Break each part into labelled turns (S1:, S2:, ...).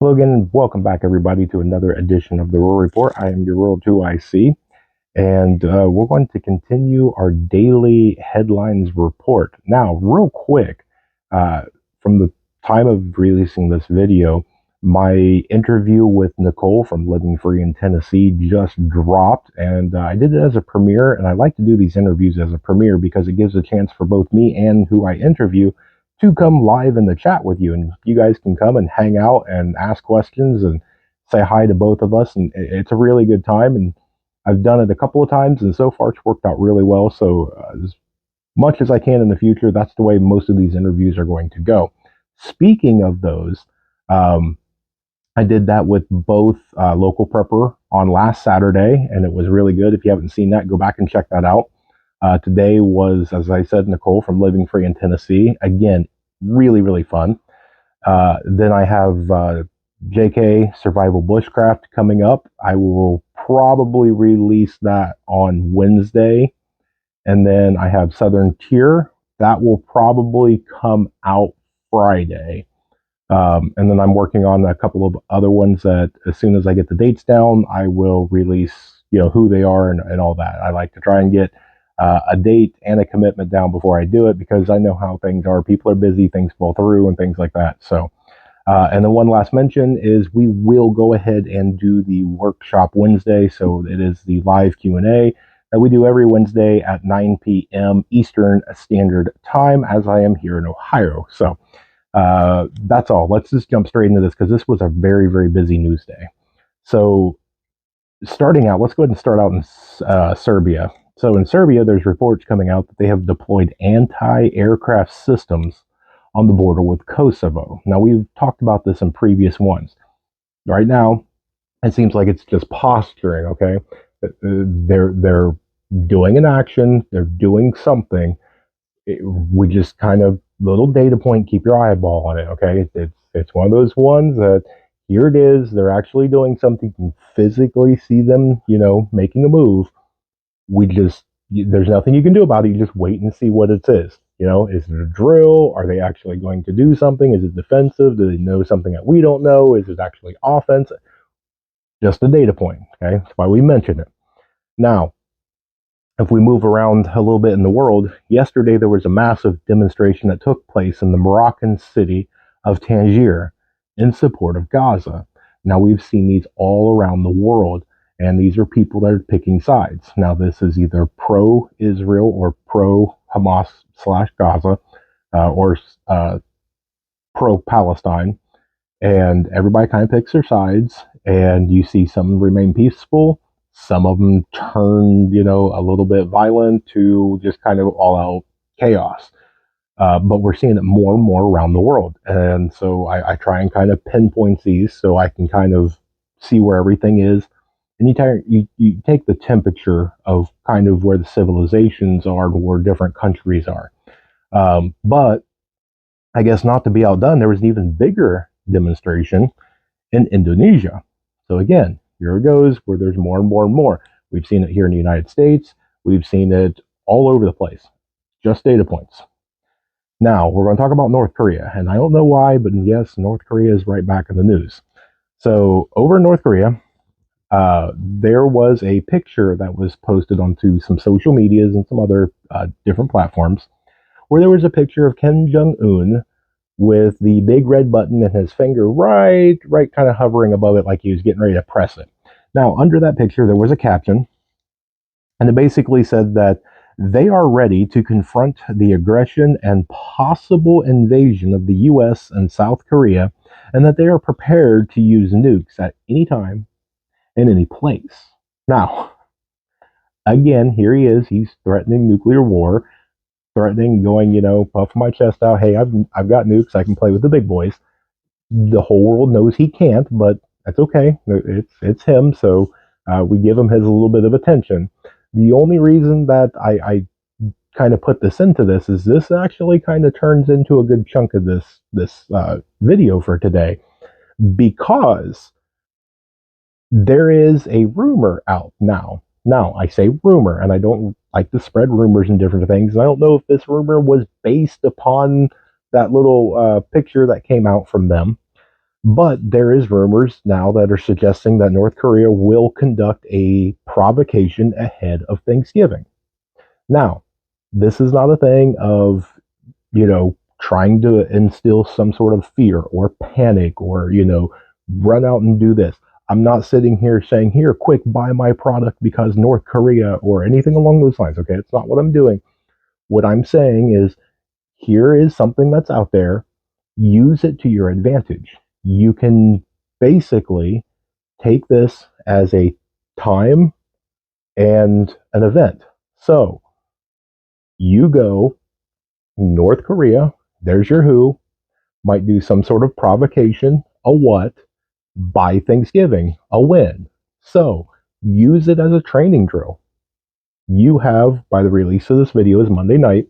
S1: Hello again, and welcome back, everybody, to another edition of the Rural Report. I am your Rural 2IC, and we're going to continue our daily headlines report. Now, real quick, uh, from the time of releasing this video, my interview with Nicole from Living Free in Tennessee just dropped, and I did it as a premiere, and I like to do these interviews as a premiere because it gives a chance for both me and who I interview to come live in the chat with you, and you guys can come and hang out and ask questions and say hi to both of us, and it's a really good time. And I've done it a couple of times, and so far it's worked out really well. So as much as I can in the future, that's the way most of these interviews are going to go. Speaking of those, um, I did that with both Local Prepper on last Saturday, and it was really good. If you haven't seen that, go back and check that out. Today was, as I said, Nicole from Living Free in Tennessee. Again, really, really fun. Then I have JK Survival Bushcraft coming up. I will probably release that on Wednesday. And then I have Southern Tier. That will probably come out Friday. And then I'm working on a couple of other ones that as soon as I get the dates down, I will release, who they are and all that. I like to try and get a date and a commitment down before I do it because I know how things are. People are busy, things fall through and things like that. So, and then one last mention is we will go ahead and do the workshop Wednesday. So it is the live Q&A that we do every Wednesday at 9 p.m. Eastern Standard Time as I am here in Ohio. So, that's all. Let's just jump straight into this because this was a very, very busy news day. So, starting out, let's go ahead and start out in Serbia. So, in Serbia, there's reports coming out that they have deployed anti aircraft systems on the border with Kosovo. Now, we've talked about this in previous ones. Right now, it seems like it's just posturing, okay? They're doing an action, they're doing something. We just kind of little data point, keep your eyeball on it, okay? It's one of those ones that here it is, they're actually doing something, you can physically see them, making a move. We just There's nothing you can do about it. You just wait and see what it is. Is it a drill? Are they actually going to do something? Is it defensive? Do they know something that we don't know? Is it actually offense? Just a data point, okay? That's why we mention it. Now, if we move around a little bit in the world, yesterday there was a massive demonstration that took place in the Moroccan city of Tangier in support of Gaza. Now, we've seen these all around the world, and these are people that are picking sides. Now, this is either pro Israel or pro Hamas slash Gaza, or pro Palestine, and everybody kind of picks their sides, and you see some remain peaceful, some of them turn, a little bit violent to just kind of all out chaos. But we're seeing it more and more around the world. And so I try and kind of pinpoint these so I can kind of see where everything is. And you take the temperature of kind of where the civilizations are and where different countries are. But I guess not to be outdone, there was an even bigger demonstration in Indonesia. So again, here it goes where there's more and more and more. We've seen it here in the United States. We've seen it all over the place. Just data points. Now, we're going to talk about North Korea. And I don't know why, but yes, North Korea is right back in the news. So over in North Korea, there was a picture that was posted onto some social medias and some other different platforms where there was a picture of Kim Jong-un with the big red button and his finger right kind of hovering above it like he was getting ready to press it. Now, under that picture, there was a caption, and it basically said that they are ready to confront the aggression and possible invasion of the US and South Korea, and that they are prepared to use nukes at any time in any place. Now, again, here he is. He's threatening nuclear war, threatening going, puff my chest out. Hey, I've got nukes. I can play with the big boys. The whole world knows he can't, but that's okay. It's him, so we give him his little bit of attention. The only reason that I kind of put this into this is this actually kind of turns into a good chunk of this video for today, because there is a rumor out now. Now, I say rumor, and I don't like to spread rumors and different things. And I don't know if this rumor was based upon that little picture that came out from them. But there is rumors now that are suggesting that North Korea will conduct a provocation ahead of Thanksgiving. Now, this is not a thing of, trying to instill some sort of fear or panic or, run out and do this. I'm not sitting here saying, here, quick, buy my product because North Korea or anything along those lines. Okay. It's not what I'm doing. What I'm saying is, here is something that's out there. Use it to your advantage. You can basically take this as a time and an event. So you go North Korea, there's your who, might do some sort of provocation, a what, by Thanksgiving, a when. So use it as a training drill. You have, by the release of this video, is Monday night,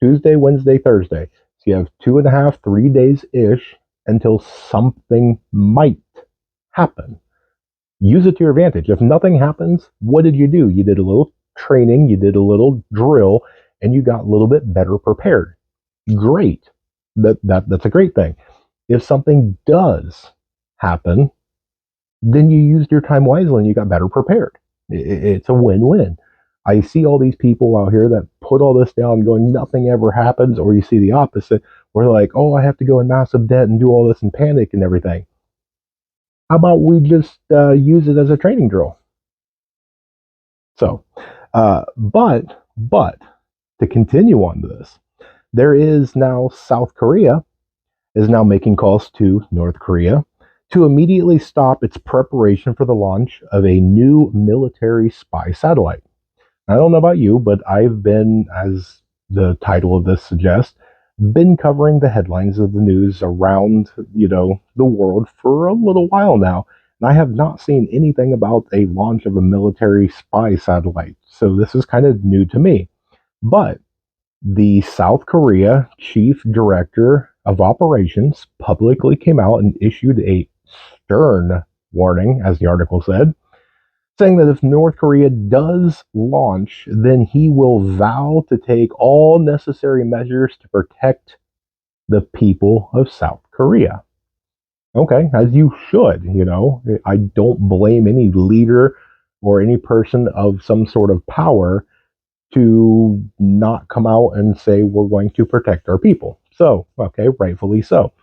S1: Tuesday, Wednesday, Thursday. So you have 2.5, 3 days ish until something might happen. Use it to your advantage. If nothing happens, what did you do? You did a little training, you did a little drill, and you got a little bit better prepared. Great. That's a great thing. If something does happen, then you used your time wisely and you got better prepared. It's a win-win. I see all these people out here that put all this down going, nothing ever happens, or you see the opposite, where they're like, oh, I have to go in massive debt and do all this and panic and everything. How about we just use it as a training drill? So, but to continue on this, there is now South Korea is now making calls to North Korea to immediately stop its preparation for the launch of a new military spy satellite. I don't know about you, but I've been, as the title of this suggests, been covering the headlines of the news around, the world for a little while now. And I have not seen anything about a launch of a military spy satellite. So this is kind of new to me. But the South Korea chief director of operations publicly came out and issued a stern warning, as the article said, saying that if North Korea does launch, then he will vow to take all necessary measures to protect the people of South Korea. Okay, as you should, I don't blame any leader or any person of some sort of power to not come out and say we're going to protect our people. So, okay, rightfully so.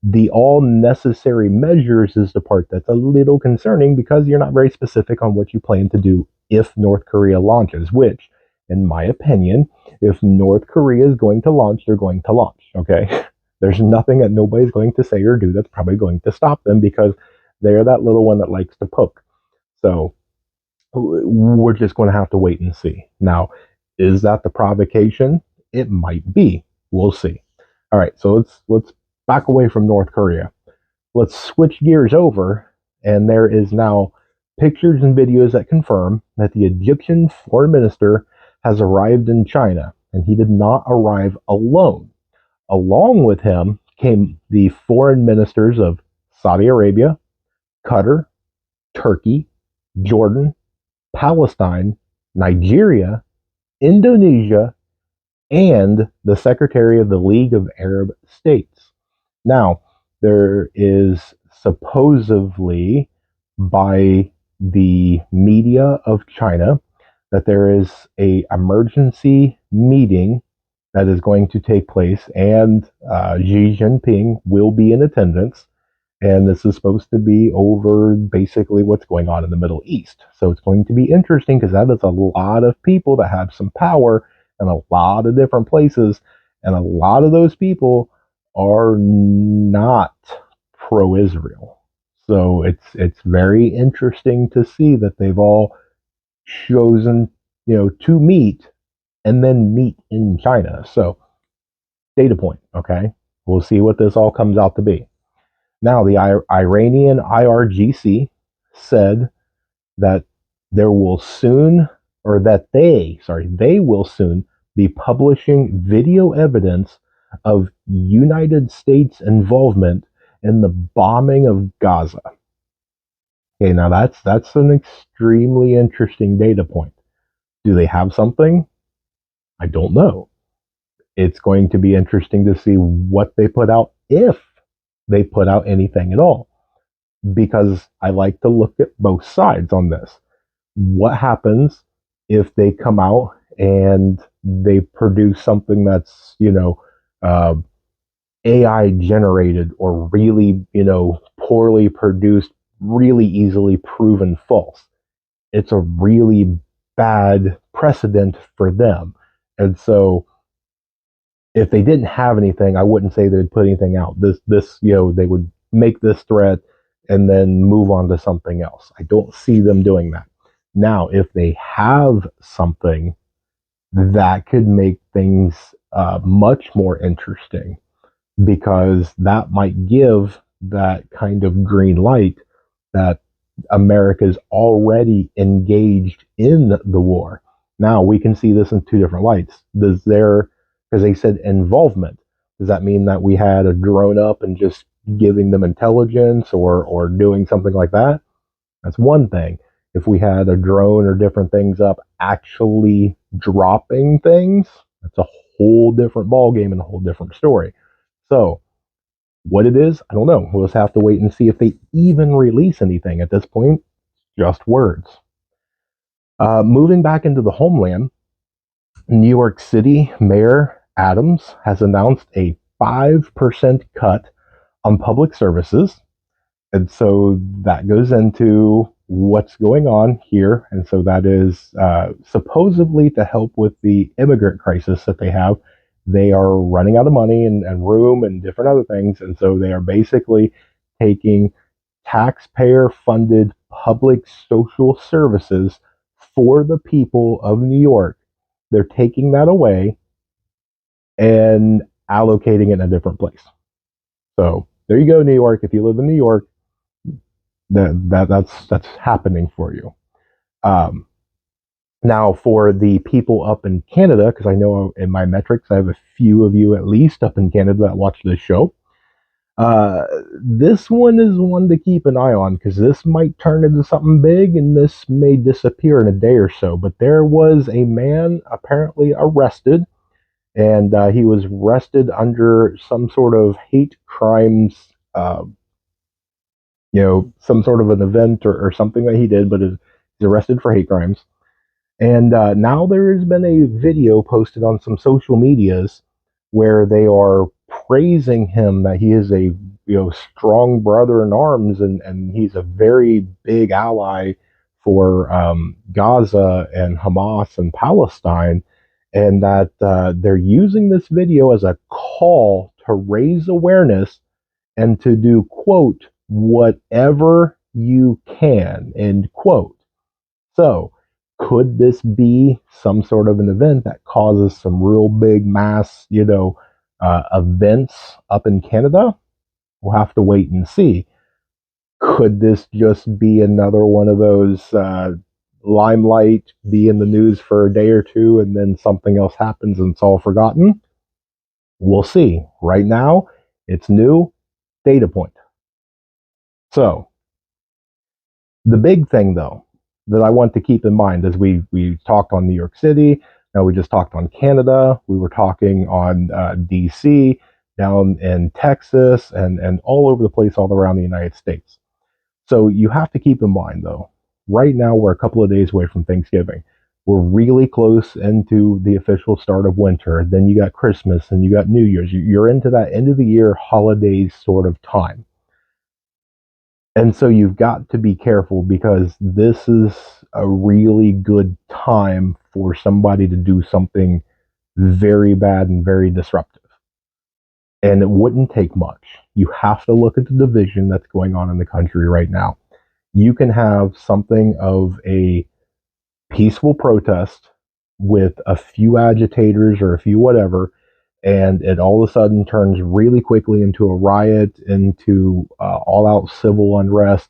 S1: The all necessary measures is the part that's a little concerning because you're not very specific on what you plan to do if North Korea launches, which, in my opinion, if North Korea is going to launch, they're going to launch, okay? There's nothing that nobody's going to say or do that's probably going to stop them because they're that little one that likes to poke. So, we're just going to have to wait and see. Now, is that the provocation? It might be. We'll see. All right, so let's back away from North Korea. Let's switch gears over, and there is now pictures and videos that confirm that the Egyptian foreign minister has arrived in China, and he did not arrive alone. Along with him came the foreign ministers of Saudi Arabia, Qatar, Turkey, Jordan, Palestine, Nigeria, Indonesia, and the Secretary of the League of Arab States. Now, there is supposedly by the media of China that there is a emergency meeting that is going to take place, and Xi Jinping will be in attendance. And this is supposed to be over basically what's going on in the Middle East. So it's going to be interesting because that is a lot of people that have some power in a lot of different places. And a lot of those people are not pro-Israel. So it's very interesting to see that they've all chosen, to meet and then meet in China. So data point, okay? We'll see what this all comes out to be. Now, the Iranian IRGC said that there will soon, or that they will soon be publishing video evidence of United States involvement in the bombing of Gaza. Okay, now that's an extremely interesting data point. Do they have something? I don't know. It's going to be interesting to see what they put out if they put out anything at all, because I like to look at both sides on this. What happens if they come out and they produce something that's, uh, AI generated, or really, poorly produced, really easily proven false? It's a really bad precedent for them. And so if they didn't have anything, I wouldn't say they'd put anything out. This, they would make this threat and then move on to something else. I don't see them doing that. Now, if they have something, that could make things much more interesting, because that might give that kind of green light that America's already engaged in the war. Now we can see this in two different lights. Because they said involvement, does that mean that we had a drone up and just giving them intelligence, or doing something like that? That's one thing. If we had a drone or different things up actually dropping things, that's a whole different ballgame and a whole different story. So what it is, I don't know. We'll just have to wait and see if they even release anything at this point. Just words. Moving back into the homeland, New York City Mayor Adams has announced a 5% cut on public services. And so that goes into what's going on here. And so that is supposedly to help with the immigrant crisis that they have. They are running out of money and room and different other things. And so they are basically taking taxpayer funded public social services for the people of New York. They're taking that away and allocating it in a different place. So there you go, New York. If you live in New York, that's happening for you. Um, Now, for the people up in Canada, because I know in my metrics I have a few of you at least up in Canada that watch this show. This one is one to keep an eye on, because this might turn into something big, and this may disappear in a day or so. But there was a man apparently arrested, and he was arrested under some sort of hate crimes, some sort of an event, or something that he did, but he's arrested for hate crimes. And now there has been a video posted on some social medias where they are praising him, that he is a strong brother in arms, and he's a very big ally for Gaza and Hamas and Palestine, and that they're using this video as a call to raise awareness and to do, quote, whatever you can, end quote. So, could this be some sort of an event that causes some real big mass, events up in Canada? We'll have to wait and see. Could this just be another one of those limelight, be in the news for a day or two, and then something else happens and it's all forgotten? We'll see. Right now, it's new data point. So, the big thing, though, that I want to keep in mind, as we talked on New York City, now we just talked on Canada, we were talking on DC, down in Texas, and all over the place, all around the United States. So you have to keep in mind, though, right now we're a couple of days away from Thanksgiving. We're really close into the official start of winter. Then you got Christmas and you got New Year's. You're into that end of the year holidays sort of time. And so you've got to be careful, because this is a really good time for somebody to do something very bad and very disruptive. And it wouldn't take much. You have to look at the division that's going on in the country right now. You can have something of a peaceful protest with a few agitators or a few whatever, and it all of a sudden turns really quickly into a riot, into all out civil unrest.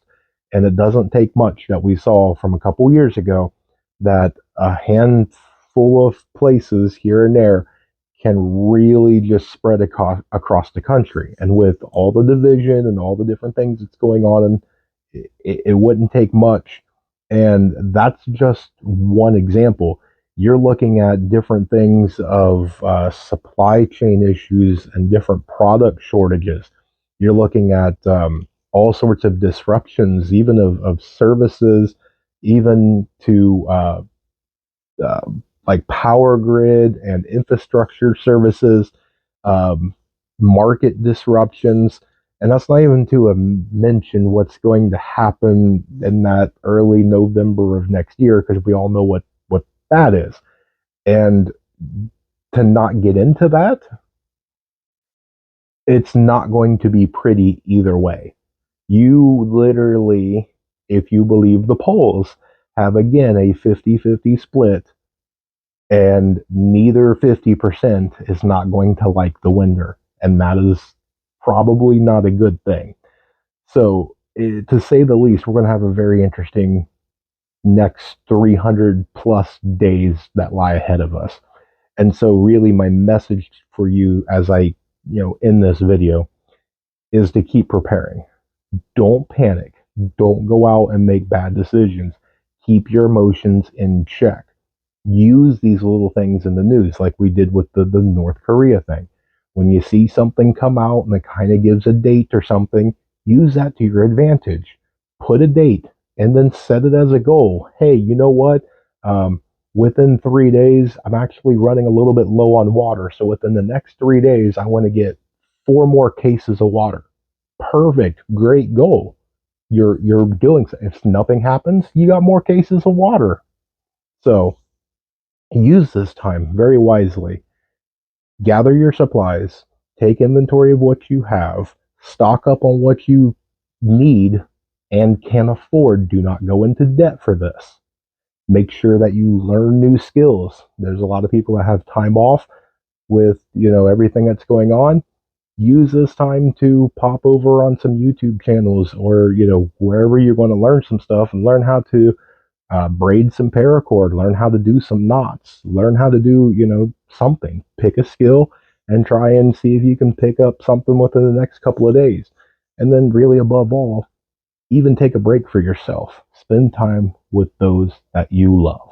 S1: And it doesn't take much that we saw from a couple years ago, that a handful of places here and there can really just spread across the country. And with all the division and all the different things that's going on, and it wouldn't take much. And that's just one example. You're looking at different things of supply chain issues and different product shortages. You're looking at all sorts of disruptions, even of services, even to uh, like power grid and infrastructure services, um, market disruptions. And that's not even to mention what's going to happen in that early November of next year, because we all know what that is. And to not get into that, it's not going to be pretty either way. You literally, if you believe the polls, have again a 50-50 split, and neither 50% is not going to like the winner. And that is probably not a good thing. So, to say the least, we're going to have a very interesting next 300 plus days that lie ahead of us. And so, really, my message for you as I, in this video is to keep preparing. Don't panic. Don't go out and make bad decisions. Keep your emotions in check. Use these little things in the news, like we did with the North Korea thing. When you see something come out and it kind of gives a date or something, use that to your advantage. Put a date and then set it as a goal. Hey, you know what? Um, Within 3 days, I'm actually running a little bit low on water. So within the next 3 days, I want to get 4 more cases of water. Perfect. Great goal. You're doing so. If nothing happens, you got more cases of water. So use this time very wisely. Gather your supplies, take inventory of what you have, stock up on what you need and can afford. Do not go into debt for this. Make sure that you learn new skills. There's a lot of people that have time off with, everything that's going on. Use this time to pop over on some YouTube channels, or, wherever you're going to learn some stuff, and learn how to braid some paracord, learn how to do some knots, learn how to do, something. Pick a skill and try and see if you can pick up something within the next couple of days. And then, really, above all, even take a break for yourself. Spend time with those that you love,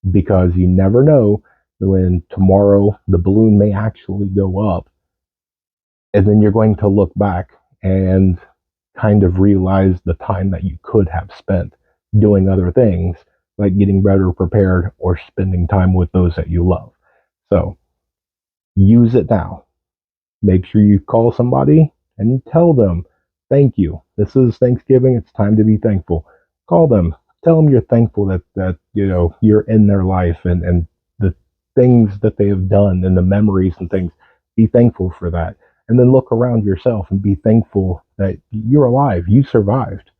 S1: because you never know when tomorrow the balloon may actually go up. And then you're going to look back and kind of realize the time that you could have spent doing other things, like getting better prepared or spending time with those that you love. So use it now. Make sure you call somebody and tell them, thank you. This is Thanksgiving. It's time to be thankful. Call them. Tell them you're thankful that you're in their life, and the things that they have done and the memories and things. Be thankful for that. And then look around yourself and be thankful that you're alive. You survived.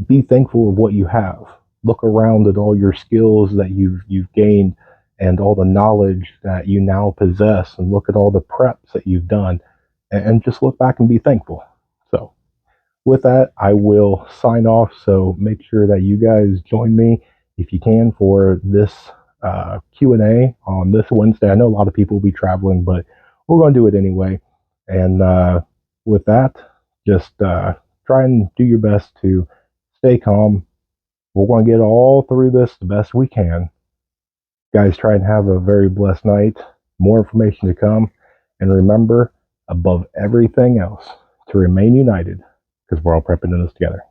S1: Be thankful of what you have. Look around at all your skills that you've gained and all the knowledge that you now possess, and look at all the preps that you've done, and just look back and be thankful. So with that, I will sign off. So make sure that you guys join me if you can for this Q&A on this Wednesday. I know a lot of people will be traveling, but we're going to do it anyway. And with that, just try and do your best to stay calm. We're going to get all through this the best we can. Guys, try and have a very blessed night. More information to come. And remember, above everything else, to remain united, because we're all prepping in this together.